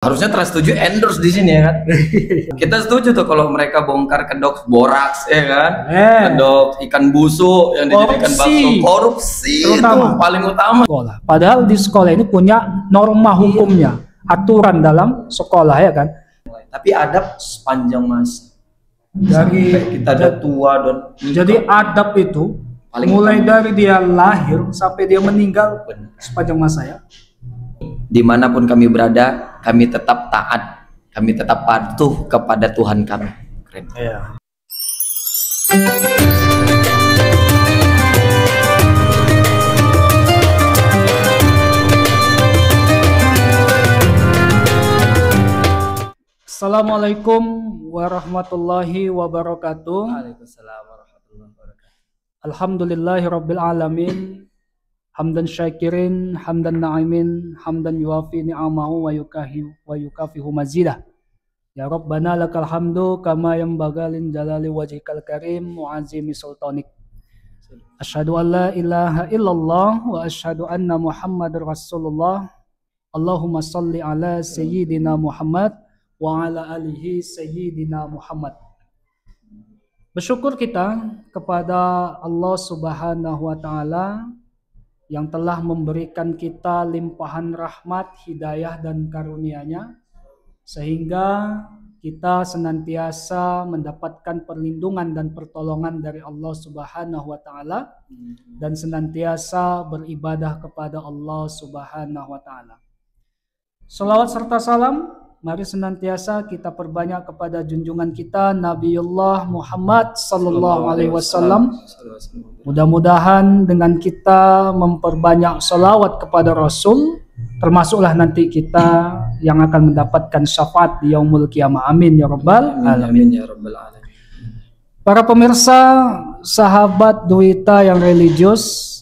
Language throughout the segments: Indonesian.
Harusnya Trans 7 endorse di sini ya kan. Kita setuju tuh kalau mereka bongkar kedok boraks ya kan. Kedok ikan busuk yang dijadikan bakso. Korupsi terutama. Itu paling utama. Sekolah. Padahal di sekolah ini punya norma hukumnya, aturan dalam sekolah ya kan. Tapi adab sepanjang masa. Dari kita ada tua dan jadi adab itu paling mulai utama. Dari dia lahir sampai dia meninggal sepanjang masa ya. Dimanapun kami berada, kami tetap taat, kami tetap patuh kepada Tuhan kami. Keren. Iya. Assalamualaikum warahmatullahi wabarakatuh. Waalaikumsalam warahmatullahi wabarakatuh. Alhamdulillahirabbil alamin. Hamdan syakirin, hamdan na'imin, hamdan yuafi ni'amahu wa yukafihu mazidah. Ya Rabbana lakal hamdu kama yanbaghi jalali wajhikal karim wa azimi sultanik. Asyhadu an la ilaha illallah wa asyhadu anna Muhammadar Rasulullah. Allahumma salli ala sayyidina Muhammad wa ala alihi sayyidina Muhammad. Bersyukur kita kepada Allah Subhanahu wa taala yang telah memberikan kita limpahan rahmat, hidayah dan karunia-Nya sehingga kita senantiasa mendapatkan perlindungan dan pertolongan dari Allah Subhanahu wa taala dan senantiasa beribadah kepada Allah Subhanahu wa taala. Salawat serta salam mari senantiasa kita perbanyak kepada junjungan kita Nabiullah Muhammad sallallahu alaihi wasallam. Mudah-mudahan dengan kita memperbanyak salawat kepada Rasul, termasuklah nanti kita yang akan mendapatkan syafaat di yaumul qiyamah. Amin ya rabbal alamin. Ya rabbal alamin. Para pemirsa, sahabat Duita yang religius,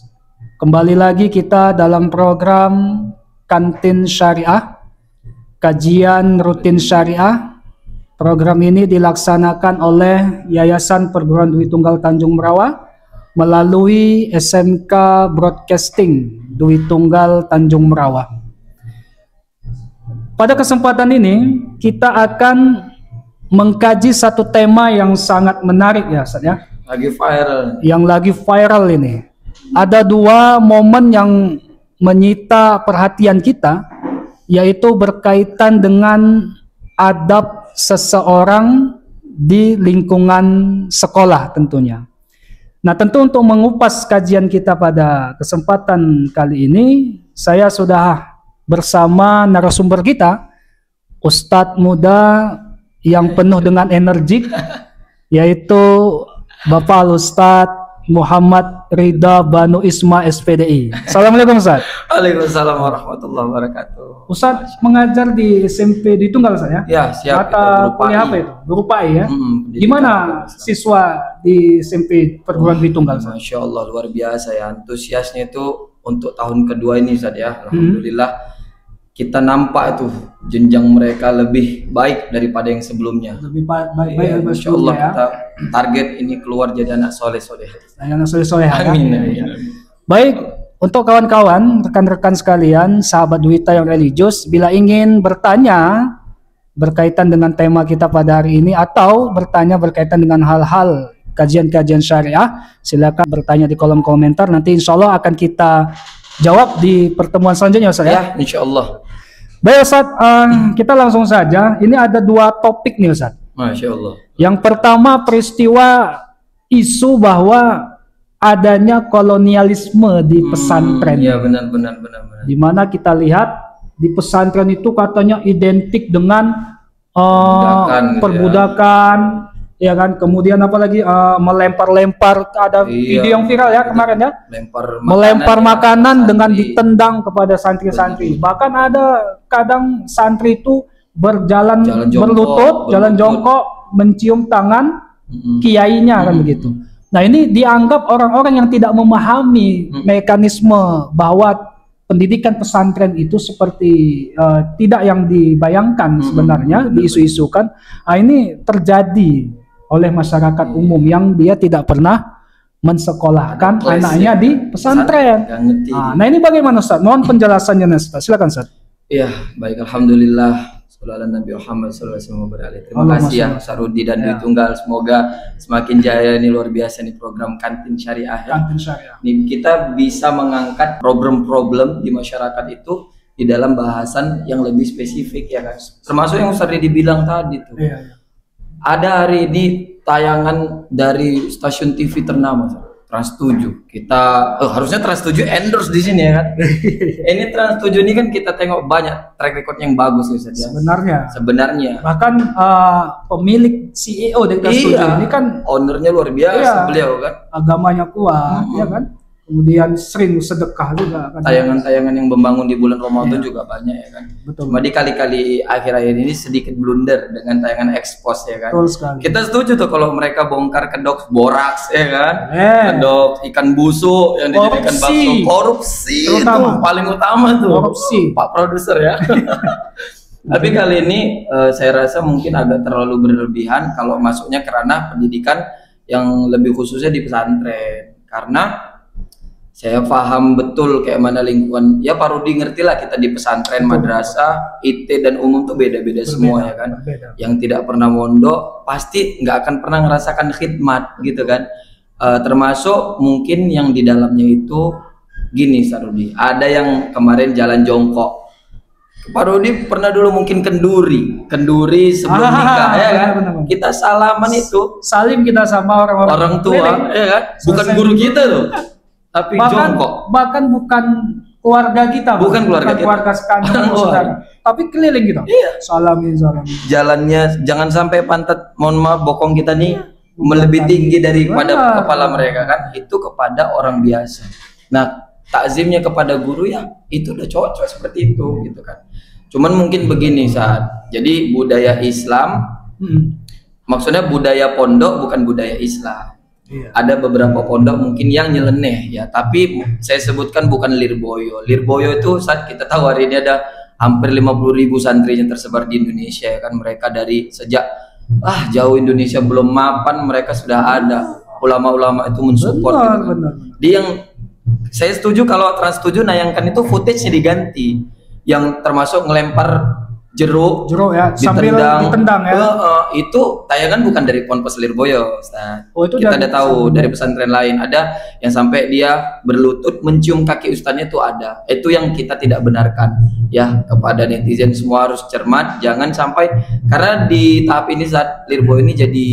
kembali lagi kita dalam program Kantin Syariah, kajian rutin syariah. Program ini dilaksanakan oleh Yayasan Perguruan Dwi Tunggal Tanjung Merawa melalui SMK Broadcasting Dwi Tunggal Tanjung Merawa. Pada kesempatan ini kita akan mengkaji satu tema yang sangat menarik ya Ustaz ya. Lagi viral. Yang lagi viral ini. Ada dua momen yang menyita perhatian kita, yaitu berkaitan dengan adab seseorang di lingkungan sekolah tentunya. Nah, tentu untuk mengupas kajian kita pada kesempatan kali ini, saya sudah bersama narasumber kita, Ustadz muda yang penuh dengan energik, yaitu Bapak Ustadz Muhammad Ridha Banu Isma SPDI. Assalamualaikum Ustaz. Waalaikumsalam warahmatullahi wabarakatuh. Ustaz mengajar di SMP di Tunggal saya. Ya, siap. Mata kuliah apa itu? Guru PAI ya. Gimana siswa di SMP Perguruan Dwi Tunggal Ustaz? Masya Allah luar biasa ya. Antusiasnya itu untuk tahun kedua ini Ustaz ya. Alhamdulillah kita nampak itu jenjang mereka lebih baik daripada yang sebelumnya. Lebih baik ya, Masya Allah ya. Kita target ini keluar jadi anak soleh-soleh. Anak soleh-soleh. Amin. Ya. Baik, untuk kawan-kawan, rekan-rekan sekalian, sahabat Duita yang religius, bila ingin bertanya berkaitan dengan tema kita pada hari ini atau bertanya berkaitan dengan hal-hal kajian-kajian syariah, silakan bertanya di kolom komentar. Nanti insya Allah akan kita jawab di pertemuan selanjutnya Ustaz ya. Insya Allah. Baik Ustaz, kita langsung saja. Ini ada dua topik nih Ustaz. Masya Allah. Yang pertama peristiwa isu bahwa adanya kolonialisme di pesantren. Iya benar. Di mana kita lihat di pesantren itu katanya identik dengan perbudakan. Ya kan, kemudian apalagi melempar-lempar, ada video yang viral ya kemarin ya, melempar makanan dengan ditendang kepada santri-santri. Bahkan ada kadang santri itu berjalan berlutut, jalan jongkok, mencium tangan kiainya kan begitu. Nah ini dianggap orang-orang yang tidak memahami mekanisme bahwa pendidikan pesantren itu seperti tidak yang dibayangkan sebenarnya diisu-isukan. Nah ini terjadi oleh masyarakat umum yang dia tidak pernah mensekolahkan anaknya di pesantren. Nah ini bagaimana Ustaz? Mohon penjelasannya Ustaz. Silakan Ustaz. Iya, baik, alhamdulillah. Sallallahu Nabi Muhammad SAW beralih. Terima kasih ya Ustaz Rudi dan Dwi Tunggal. Semoga semakin jaya. Ini luar biasa nih program Kantin Syariah ya. Kantin Syariah. Nih, kita bisa mengangkat problem-problem di masyarakat itu di dalam bahasan yang lebih spesifik ya kan. Termasuk yang Ustaz Rudi bilang tadi tuh. Iya. Ada hari ini tayangan dari stasiun TV ternama Trans 7. Kita harusnya Trans 7 endorse di sini ya kan. Ini Trans 7 ini kan kita tengok banyak track record yang bagus ya. Sebenarnya. Bahkan pemilik CEO dari Trans 7 ini kan ownernya luar biasa beliau kan. Agamanya kuat ya kan. Kemudian sering sedekah juga kan. Tayangan-tayangan yang membangun di bulan Ramadan juga banyak ya kan. Betul. Cuma di kali-kali akhir-akhir ini sedikit blunder dengan tayangan expose ya kan. Betul sekali. Kita setuju tuh kalau mereka bongkar kedok boraks ya kan. Kedok ikan busuk yang dijadikan bakso. Korupsi terutama. itu paling utama tuh. Korupsi. Pak produser ya. Tapi kali ini saya rasa mungkin agak terlalu berlebihan kalau masuknya ke ranah pendidikan yang lebih khususnya di pesantren. Karena saya paham betul kayak mana lingkungan. Ya Pak Rudi ngerti lah kita di pesantren, madrasah, IT dan umum tuh beda-beda semua ya kan. Yang tidak pernah mondok pasti nggak akan pernah ngerasakan khidmat gitu kan. Termasuk mungkin yang di dalamnya itu gini Pak Rudi. Ada yang kemarin jalan jongkok. Pak Rudi pernah dulu mungkin kenduri sebelum nikah ya kan. Benar. Kita salaman itu. Salim kita sama orang tua ya kan. Bukan guru kita loh. Tapi jongkok. Bahkan bukan keluarga kita, bukan keluarga sekandung saudara, tapi keliling kita. Iya. Salamin. Jalannya jangan sampai pantat, mohon maaf, bokong kita nih lebih tinggi daripada kepala mereka kan. Itu kepada orang biasa. Nah, takzimnya kepada guru ya itu udah cocok seperti itu gitu kan. Cuman mungkin begini saat. Jadi budaya Islam, maksudnya budaya pondok bukan budaya Islam. Iya. Ada beberapa pondok mungkin yang nyeleneh ya, tapi saya sebutkan bukan Lirboyo. Lirboyo itu saat kita tahu hari ini ada hampir 50.000 santri yang tersebar di Indonesia ya kan. Mereka dari sejak jauh Indonesia belum mapan mereka sudah ada. Ulama-ulama itu mensupport gitu kan. Benar. Dia yang saya setuju kalau Trans 7 nayangkan itu footage-nya diganti, yang termasuk ngelempar jeruk ya sambil ditendang ya. Itu tayangan bukan dari Ponpes Lirboyo, Ustaz. Itu kita ada tahu dari pesantren lain ada yang sampai dia berlutut mencium kaki ustaznya itu ada. Itu yang kita tidak benarkan ya. Kepada netizen semua harus cermat, jangan sampai karena di tahap ini saat Lirboyo ini jadi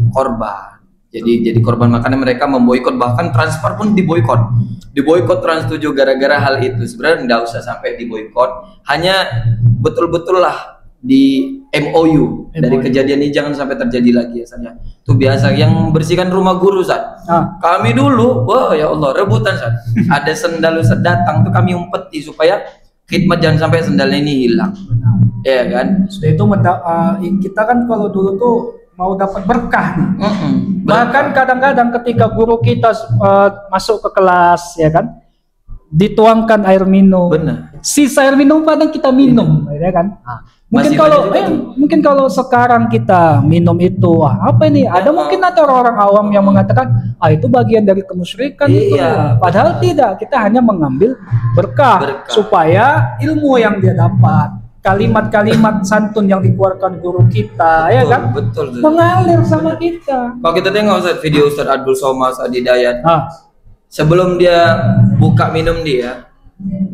korban. Jadi korban, makanya mereka memboikot, bahkan transfer pun diboikot Trans 7 gara-gara hal itu. Sebenarnya nggak usah sampai diboikot, hanya betul-betul lah di MOU dari kejadian ini jangan sampai terjadi lagi ya San. Itu biasa yang bersihkan rumah guru San. Kami dulu, wah ya Allah rebutan San. Ada sendal Ustaz datang tuh kami umpeti supaya khidmat jangan sampai sendalnya ini hilang. Ya kan? Sudah itu kita kan kalau dulu tuh mau dapat berkah nih. Bahkan kadang-kadang ketika guru kita masuk ke kelas ya kan, dituangkan air minum. Benar. Sisa air minum kadang kita minum, ya kan? Mungkin kalau sekarang kita minum itu, apa ini? Mungkin ada orang-orang awam yang mengatakan, itu bagian dari kemusyrikan itu. Padahal tidak, kita hanya mengambil berkah supaya ilmu yang dia dapat, kalimat-kalimat santun yang dikeluarkan guru kita, ya kan? Betul. Mengalir sama kita. Kalau kita tengok Ustaz, video Ustaz Abdul Somad Adidayat, sebelum dia buka minum dia,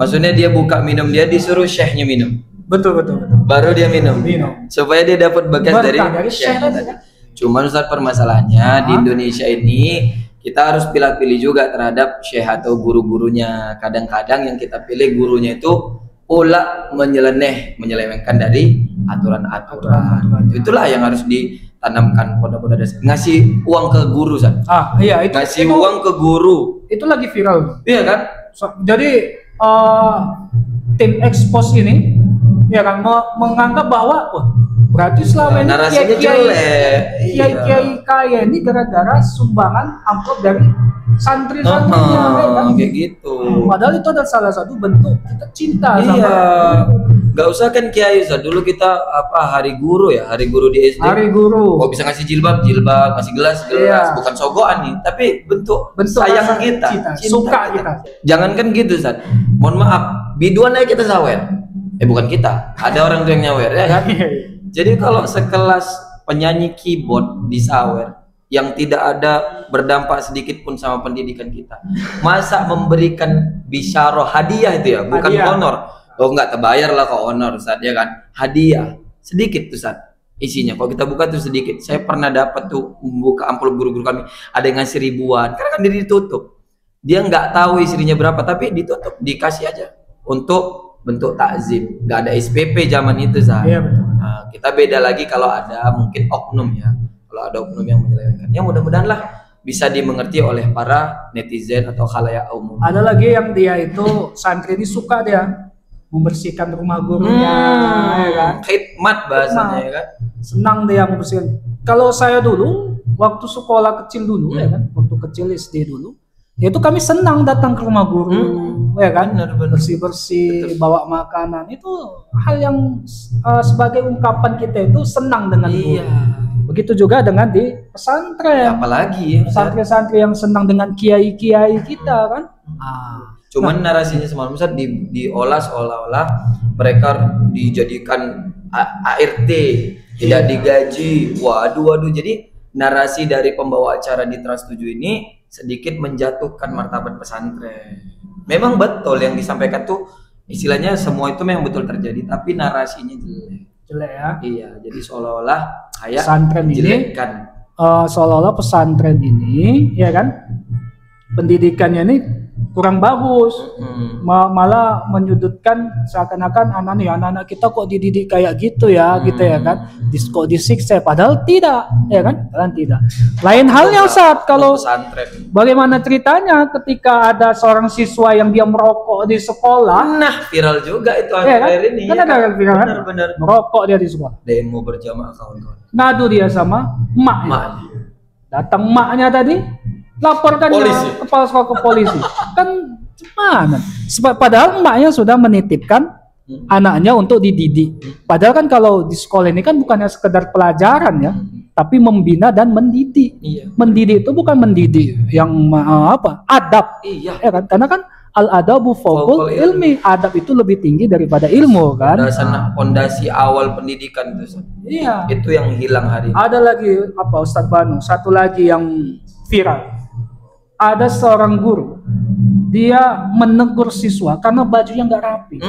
maksudnya dia buka minum dia disuruh syekhnya minum. Betul. Baru dia minum. Supaya dia dapat bekas dari syekhnya tadi. Cuman Ustaz, permasalahannya di Indonesia ini kita harus pilih-pilih juga terhadap syekh atau guru-gurunya. Kadang-kadang yang kita pilih gurunya itu pula menyelewengkan dari aturan-aturan. Itulah yang harus ditanamkan pondok-pondok dasar. Ngasih uang ke guru, San. Iya, ngasih uang ke guru. Itu lagi viral. Iya kan? Jadi tim expose ini ya kan menganggap bahwa berarti selama ini kiai kaya ini gara-gara sumbangan amplop dari santri-santrinya kan? Kayak gitu. Padahal itu adalah salah satu bentuk kita cinta sama. Gak usah kan kiai, dulu kita hari guru di SD. Hari guru. Kok bisa ngasih jilbab, ngasih gelas, bukan sogokan nih, tapi bentuk sayang kita, suka kita. Jangankan gitu, Mohon maaf, biduan aja kita sawet. Bukan kita, ada orang tuh yang nyawer ya kan. Jadi kalau sekelas penyanyi keyboard disawer yang tidak ada berdampak sedikit pun sama pendidikan kita, masa memberikan bisyarah hadiah itu ya, bukan Hadiah. honor. Oh enggak, terbayar lah kok honor Ustaz ya kan. Hadiah sedikit tuh Ustaz isinya. Kalau kita buka tuh sedikit. Saya pernah dapat tuh buka amplop guru-guru kami, ada yang ngasih ribuan karena kan ditutup. Dia nggak tahu isinya berapa tapi ditutup, dikasih aja untuk bentuk takzim. Nggak ada SPP zaman itu Ustaz. Iya betul. Nah, kita beda lagi kalau ada mungkin oknum ya. Kalau ada oknum yang menyelewengkan, ya mudah-mudahan lah bisa dimengerti oleh para netizen atau khalayak umum. Ada lagi yang dia itu santri ini suka dia membersihkan rumah gurunya, ya kan? Khidmat bahasanya ya kan. Senang dia membersihkan. Kalau saya dulu waktu sekolah kecil dulu, ya kan, waktu kecil SD dulu, itu kami senang datang ke rumah guru, ya kan, Benar. bersih-bersih, bawa makanan. Itu hal yang sebagai ungkapan kita itu senang dengan guru. Iya. Begitu juga dengan di pesantren. Apalagi ya. Santri-santri yang senang dengan kiai-kiai kita kan. Cuman narasinya semalam Ustaz diolah seolah-olah mereka dijadikan ART, tidak digaji. Waduh. Jadi narasi dari pembawa acara di Trans 7 ini sedikit menjatuhkan martabat pesantren. Memang betul yang disampaikan tuh istilahnya semua itu memang betul terjadi, tapi narasinya jelek. Jelek ya. Iya, jadi seolah-olah kayak Pesantren ini menjelekkan. seolah-olah pesantren ini, ya kan, pendidikannya ini kurang bagus, malah menyudutkan seakan-akan anak-anak kita kok dididik kayak gitu ya, gitu ya kan, kok disiksa, padahal tidak, ya kan, padahal tidak. Lain halnya Ustaz, kalau pesantren. bagaimana ceritanya ketika ada seorang siswa yang dia merokok di sekolah, Nah, viral juga itu ya kan, akhir ini. kan ya ada yang viral kan, Benar. merokok dia di sekolah, Demo berjamaah kawan-kawan. ngadu dia sama emaknya. Maknya. Datang emaknya tadi, laporkan Polisi. ke kepala sekolah ke polisi. Kan gimana? Padahal emaknya sudah menitipkan anaknya untuk dididik. Padahal kan kalau di sekolah ini kan bukannya sekedar pelajaran ya, tapi membina dan mendidik. Iya. Mendidik itu bukan mendidik yang adab. Iya. Ya kan? Karena kan al-adabu fawqul ilmi. Adab itu lebih tinggi daripada ilmu kan. Fondasi awal pendidikan itu. Ustaz. Iya. Itu yang hilang hari ini. Ada lagi Ustadz Banu, satu lagi yang viral. Ada seorang guru, dia menegur siswa karena bajunya nggak rapi.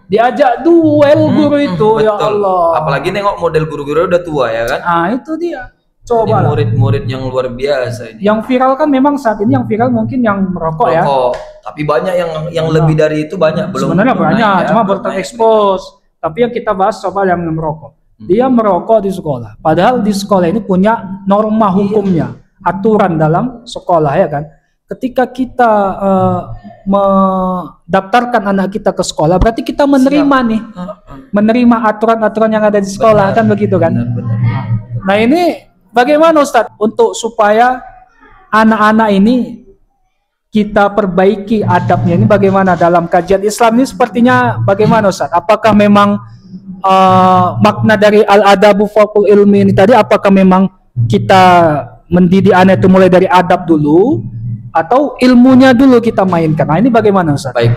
Diajak duel guru itu, Betul. ya Allah. Apalagi nengok model guru-guru udah tua ya kan. Itu dia. Ini Coba lah. murid-murid yang luar biasa ini. Yang viral kan memang saat ini yang viral mungkin yang merokok ya. Rokok. Tapi banyak yang lebih dari itu banyak belum. Sebenarnya belum banyak, naik ya, cuma belum baru naik. terekspos. Tapi yang kita bahas coba yang merokok. Dia merokok di sekolah. Padahal di sekolah ini punya norma hukumnya, aturan dalam sekolah ya kan. Ketika kita mendaftarkan anak kita ke sekolah, berarti kita menerima nih, menerima aturan-aturan yang ada di sekolah. Kan begitu kan? Benar. Nah ini bagaimana Ustadz untuk supaya anak-anak ini kita perbaiki adabnya ini, bagaimana dalam kajian Islam ini sepertinya bagaimana Ustadz? Apakah memang makna dari al-adabu fawqul ilmi ini tadi, apakah memang kita mendidik anak itu mulai dari adab dulu atau ilmunya dulu kita mainkan? Nah ini bagaimana Ustaz? Baik,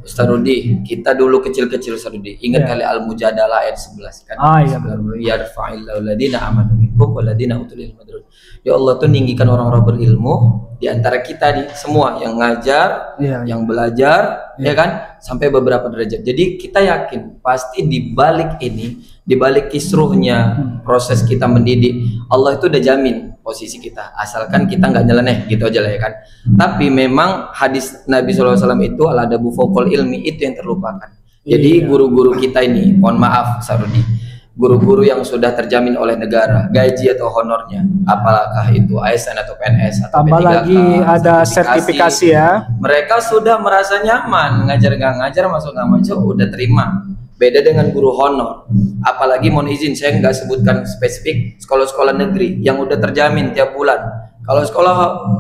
Ustaz Rudi, kita dulu kecil-kecil Ustaz Rudi. Ingat kali Al-Mujadalah ayat 11 kan? Iya. Yarfa'illahu alladhina amanu minkum walladhina utul ilma darajat. Ya Allah tuh ninggikan orang-orang berilmu di antara kita nih semua yang ngajar, yang belajar, ya kan? Sampai beberapa derajat. Jadi kita yakin pasti di balik ini, di balik kisruhnya proses kita mendidik, Allah itu udah jamin posisi kita, asalkan kita nggak nyeleneh gitu aja lah ya kan. Tapi memang hadis Nabi SAW itu al-adabu fawqul ilmi itu yang terlupakan. Jadi guru-guru kita ini, mohon maaf Sarudi, guru-guru yang sudah terjamin oleh negara gaji atau honornya, apakah itu ASN atau PNS atau tambah P3K, lagi ada sertifikasi ya. Mereka sudah merasa nyaman, ngajar nggak ngajar, masuk nggak masuk udah terima. Beda dengan guru honor, apalagi mohon izin saya nggak sebutkan spesifik sekolah-sekolah negeri yang udah terjamin tiap bulan. Kalau sekolah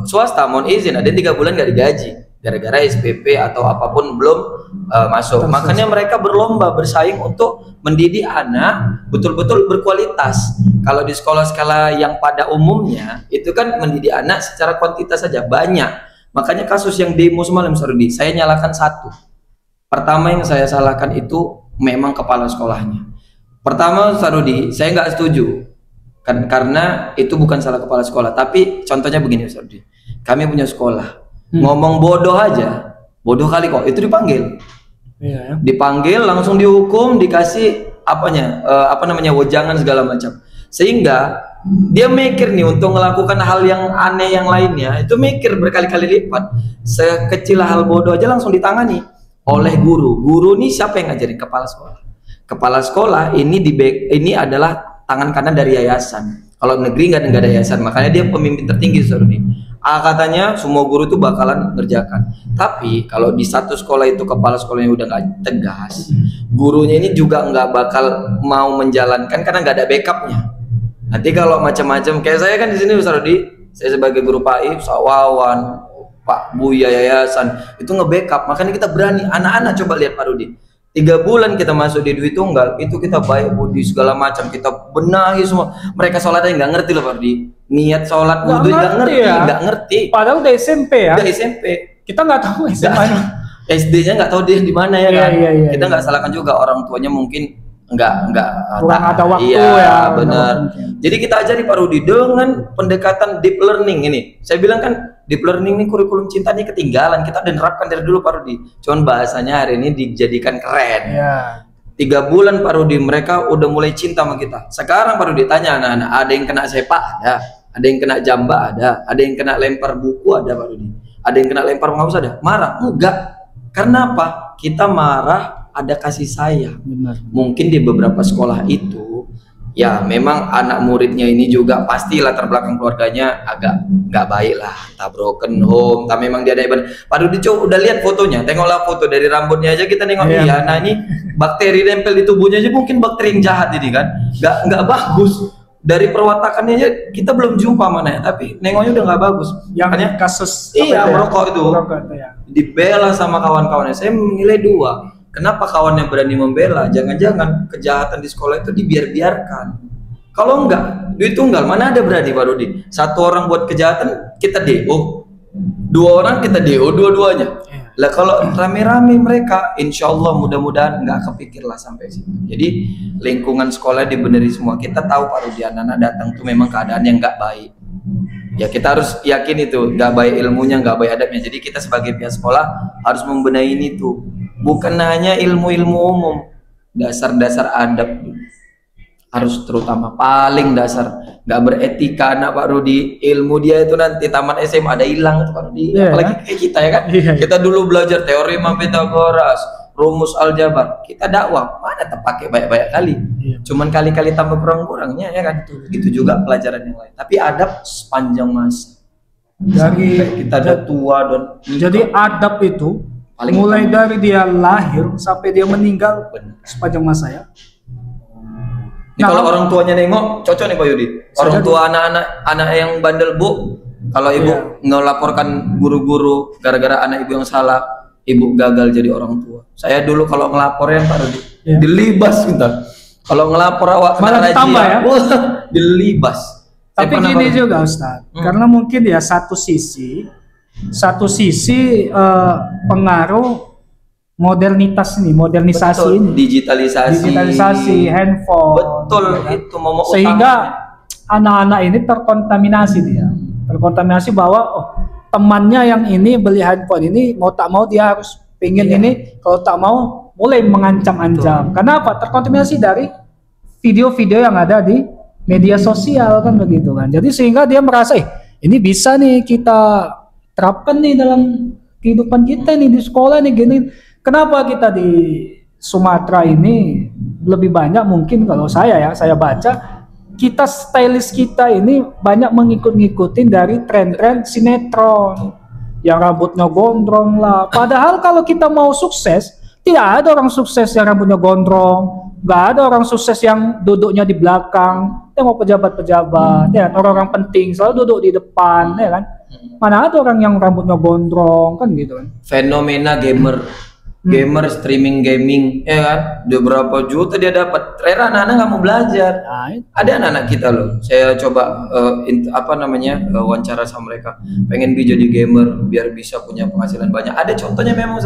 swasta mohon izin ada 3 bulan nggak digaji gara-gara SPP atau apapun belum masuk. Makanya mereka berlomba bersaing untuk mendidik anak betul-betul berkualitas. Kalau di sekolah-sekolah yang pada umumnya itu kan mendidik anak secara kuantitas saja banyak. Makanya kasus yang demo semalam Sarudi, saya nyalakan satu. Pertama yang saya salahkan itu memang kepala sekolahnya. Pertama, Sarudi, saya nggak setuju kan, karena itu bukan salah kepala sekolah. Tapi contohnya begini, Sarudi, kami punya sekolah, ngomong bodoh aja, bodoh kali kok, itu dipanggil, dipanggil langsung dihukum, dikasih wejangan segala macam, sehingga dia mikir nih untuk melakukan hal yang aneh yang lainnya, itu mikir berkali-kali lipat. Sekecil hal bodoh aja langsung ditangani oleh guru. Guru nih siapa yang ngajarin? Kepala sekolah. Kepala sekolah ini adalah tangan kanan dari yayasan. Kalau negeri nggak ada yayasan, makanya dia pemimpin tertinggi Sarudi. Katanya semua guru itu bakalan ngerjakan. Tapi kalau di satu sekolah itu kepala sekolahnya udah nggak tegas, gurunya ini juga nggak bakal mau menjalankan karena nggak ada backupnya. Nanti kalau macam-macam, kayak saya kan di sini Sarudi, saya sebagai guru PAI, Sawawan, Pak Buya yayasan itu nge-backup, makanya kita berani. Anak-anak coba lihat Pak Rudi, 3 bulan kita masuk di Dwi Tunggal itu kita baik budi segala macam, kita benahi semua. Mereka sholatnya nggak ngerti loh Pak Rudi, niat sholat wudhu nggak ngerti, nggak ngerti. Padahal udah SMP ya. Udah SMP. Kita nggak tahu SMA. SD-nya nggak tahu dia di mana ya kan. Kita nggak salahkan juga orang tuanya, mungkin kurang ada waktu ya. Benar. Jadi kita ajari Pak Rudi dengan pendekatan deep learning ini. Saya bilang kan deep learning ini kurikulum cinta ini ketinggalan. Kita udah nerapkan dari dulu Pak Rudi. Cuman bahasanya hari ini dijadikan keren. 3 bulan Pak Rudi mereka udah mulai cinta sama kita. Sekarang Pak Rudi tanya anak-anak, ada yang kena sepak ada yang kena jamba ada yang kena lempar buku ada Pak Rudi. Ada yang kena lempar mouse ada. Marah? Enggak. Karena apa? Kita marah ada kasih sayang. Benar. Mungkin di beberapa sekolah itu ya memang anak muridnya ini juga pasti latar belakang keluarganya agak nggak baik lah, tak broken home, tak memang dia ada ibadah. Pak Rudi udah lihat fotonya, tengoklah foto dari rambutnya aja kita nengok. Iya, nah ini bakteri nempel di tubuhnya aja, mungkin bakteri yang jahat ini kan, nggak bagus. Dari perwatakannya aja kita belum jumpa mana, tapi nengoknya udah nggak bagus. Yang makanya kasus merokok itu dibela sama kawan-kawannya. Saya menilai 2. Kenapa kawannya berani membela? Jangan-jangan kejahatan di sekolah itu dibiarkan. Kalau enggak, Dwi Tunggal mana ada berani Pak Rudi? 1 orang buat kejahatan kita DO, 2 orang kita DO dua-duanya. Lah kalau rame-rame mereka, insya Allah mudah-mudahan nggak kepikir lah sampai situ. Jadi lingkungan sekolah dibeneri semua. Kita tahu Pak Rudi anak-anak datang tuh memang keadaan yang nggak baik. Ya kita harus yakin itu nggak baik ilmunya, nggak baik adabnya. Jadi kita sebagai pihak sekolah harus membenahi itu. Bukan hanya ilmu-ilmu umum, dasar-dasar adab harus terutama paling dasar. Nggak beretika anak Pak Rudi, ilmu dia itu nanti tamat SMA ada hilang itu Pak Rudi. Apalagi kayak kita ya kan, kita dulu belajar teorema Pythagoras, rumus aljabar, kita dakwah mana terpakai banyak-banyak kali. Cuman kali-kali tambah kurang-kurangnya ya kan. Itu juga pelajaran yang lain. Tapi adab sepanjang masa. Dari kita ada tua dan jadi adab itu mulai dari dia lahir sampai dia meninggal sepanjang masa ya. Ini kalau orang tuanya nengok cocok nih Pak Yudi. Orang tua anak yang bandel Bu, kalau ibu ngelaporkan guru-guru gara-gara anak ibu yang salah, ibu gagal jadi orang tua. Saya dulu kalau ngelaporin Pak Yudi dilibas kita. Kalau ngelapor awak malah ditambah ya. Dilibas. Tapi gini juga Ustaz, karena mungkin ya satu sisi pengaruh modernisasi Betul, ini, digitalisasi handphone. Betul ya, itu momok sehingga anak-anak ini terkontaminasi bahwa temannya yang ini beli handphone ini mau tak mau dia harus pengen ini, kalau tak mau mulai mengancam-ancam. Kenapa? Terkontaminasi dari video-video yang ada di media sosial kan begitu kan. Jadi sehingga dia merasa ini bisa nih kita terapkan nih dalam kehidupan kita nih di sekolah nih gini. Kenapa kita di Sumatera ini lebih banyak mungkin kalau saya baca kita stylist kita ini banyak mengikut-ngikutin dari tren-tren sinetron yang rambutnya gondrong lah. Padahal kalau kita mau sukses, tidak ada orang sukses yang rambutnya gondrong, nggak ada orang sukses yang duduknya di belakang. Tengok pejabat-pejabat, ya orang-orang penting selalu duduk di depan, ya kan? Mana ada orang yang rambutnya gondrong kan gitu kan? Fenomena gamer streaming gaming, ya kan? Udah berapa juta dia dapat. Ternyata anak-anak nggak mau belajar. Ada anak-anak kita loh. Saya coba wawancara sama mereka. Pengen jadi gamer biar bisa punya penghasilan banyak. Ada contohnya memang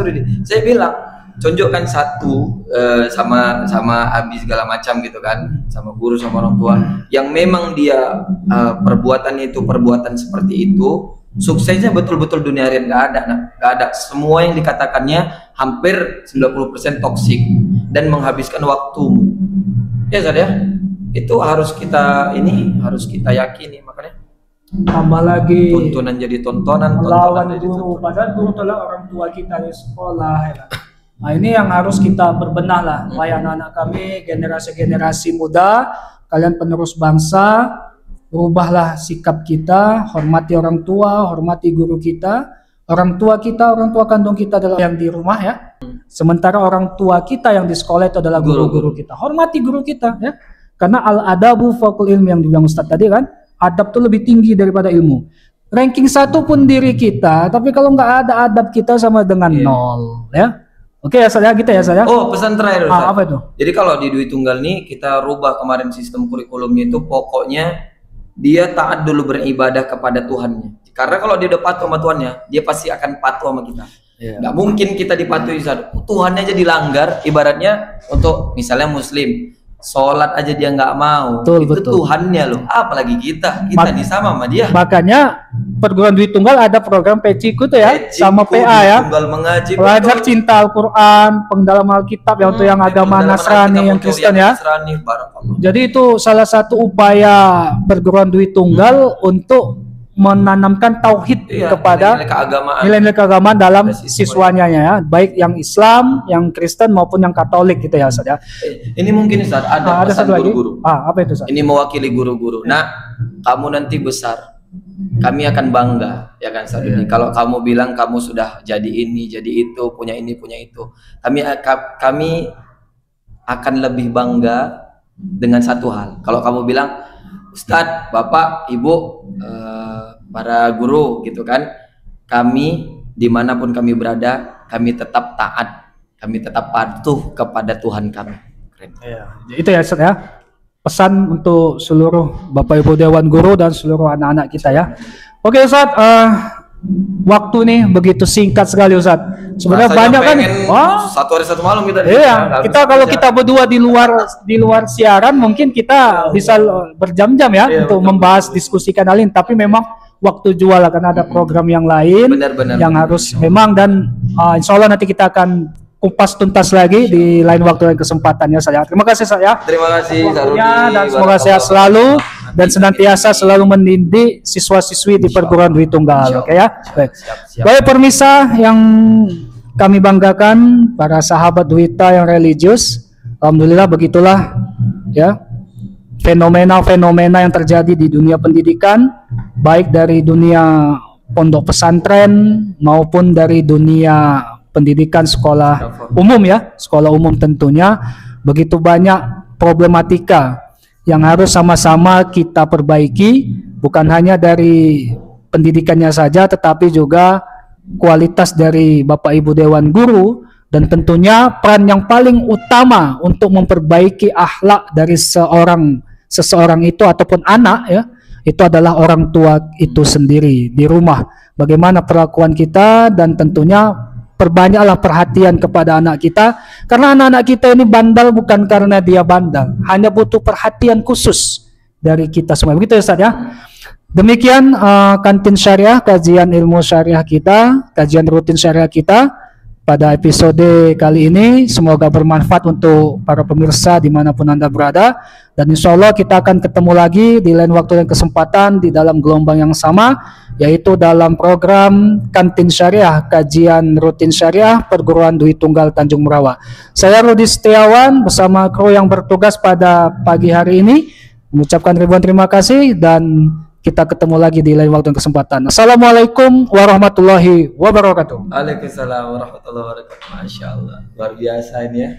Saya bilang tunjukkan satu sama habis segala macam gitu kan, sama guru sama orang tua yang memang dia perbuatannya itu perbuatan seperti itu, suksesnya betul-betul dunia akhirat nggak ada. Semua yang dikatakannya hampir 90% toksik dan menghabiskan waktumu. Ya Zat ya, itu harus kita yakini. Makanya tambah lagi tuntunan jadi tontonan melawan jadi guru, padahal guru adalah orang tua kita di sekolah ya. Nah ini yang harus kita berbenah lah, supaya anak-anak kami, generasi-generasi muda, kalian penerus bangsa, rubahlah sikap kita, hormati orang tua, hormati guru kita. Orang tua kandung kita adalah yang di rumah ya. Sementara orang tua kita yang di sekolah itu adalah guru-guru kita. Hormati guru kita ya. Karena al-adabu fawqal ilmi yang dibilang Ustadz tadi kan. Adab itu lebih tinggi daripada ilmu. Ranking 1 pun diri kita, tapi kalau nggak ada adab kita sama dengan nol ya. Oke ya saya kita ya saya. Oh, pesan terakhir Ustaz. Apa itu? Jadi kalau di Dwi Tunggal nih kita rubah kemarin sistem kurikulumnya itu pokoknya dia taat dulu beribadah kepada Tuhannya. Karena kalau dia udah patuh sama Tuhannya, dia pasti akan patuh sama kita. Nggak mungkin kita dipatuhi Tuhannya aja dilanggar. Ibaratnya untuk misalnya Muslim, sholat aja dia nggak mau, itu Tuhannya loh, apalagi kita nih sama dia. Makanya perguruan Dwi Tunggal ada program PCIku tuh ya, sama PA ya, Tunggal mengaji, belajar cinta Al-Quran, pendalaman Alkitab yang untuk yang agama Nasrani, yang Kristen ya. Jadi itu salah satu upaya perguruan Dwi Tunggal untuk menanamkan tauhid kepada nilai-nilai keagamaan dalam siswanya ya, baik yang Islam, yang Kristen maupun yang Katolik gitu ya Ustaz ya. Ini mungkin Ustaz ada satu lagi guru-guru. Apa itu Ustaz? Ini mewakili guru-guru. Nah, kamu nanti besar, kami akan bangga ya kan Ustaz. Kalau kamu bilang kamu sudah jadi ini, jadi itu, punya ini, punya itu. Kami akan lebih bangga dengan satu hal. Kalau kamu bilang Ustadz, Bapak, Ibu, para guru gitu kan, kami dimanapun kami berada, kami tetap taat, kami tetap patuh kepada Tuhan kami. Keren. Itu ya Ustaz ya, pesan untuk seluruh Bapak Ibu Dewan Guru dan seluruh anak-anak kita ya. Oke Ustaz, waktu nih begitu singkat sekali Ustaz. Sebenarnya banyak kan. Satu hari satu malam kita. Iya, kita kalau kita berdua di luar siaran mungkin kita bisa berjam-jam ya untuk membahas diskusikan hal ini. Tapi memang waktu jual akan ada program yang lain yang harus memang, dan insya Allah nanti kita akan kupas tuntas lagi di lain waktu dan kesempatannya saya. Terima kasih saya. Terima kasih dan semoga sehat selalu dan senantiasa selalu mendidik siswa-siswi di perguruan Dwi Tunggal. Oke ya. Baik pemirsa yang kami banggakan, para sahabat Dwita yang religius, alhamdulillah begitulah ya fenomena-fenomena yang terjadi di dunia pendidikan, baik dari dunia pondok pesantren maupun dari dunia pendidikan sekolah umum ya, sekolah umum tentunya. Begitu banyak problematika yang harus sama-sama kita perbaiki, bukan hanya dari pendidikannya saja, tetapi juga kualitas dari Bapak Ibu Dewan Guru, dan tentunya peran yang paling utama untuk memperbaiki akhlak dari seseorang itu ataupun anak ya, itu adalah orang tua itu sendiri di rumah. Bagaimana perlakuan kita, dan tentunya perbanyaklah perhatian kepada anak kita, karena anak-anak kita ini bandal bukan karena dia bandal, hanya butuh perhatian khusus dari kita semua. Begitu ya Ustaz ya. Demikian kantin syariah, kajian ilmu syariah kita, kajian rutin syariah kita pada episode kali ini. Semoga bermanfaat untuk para pemirsa dimanapun Anda berada, dan insya Allah kita akan ketemu lagi di lain waktu dan kesempatan di dalam gelombang yang sama, yaitu dalam program kantin syariah, kajian rutin syariah perguruan Dwi Tunggal Tanjung Merawa. Saya Rudi Setiawan bersama kru yang bertugas pada pagi hari ini mengucapkan ribuan terima kasih, dan kita ketemu lagi di lain waktu dan kesempatan. Assalamualaikum warahmatullahi wabarakatuh. Waalaikumsalam warahmatullahi wabarakatuh. Masya Allah, luar biasa ini ya.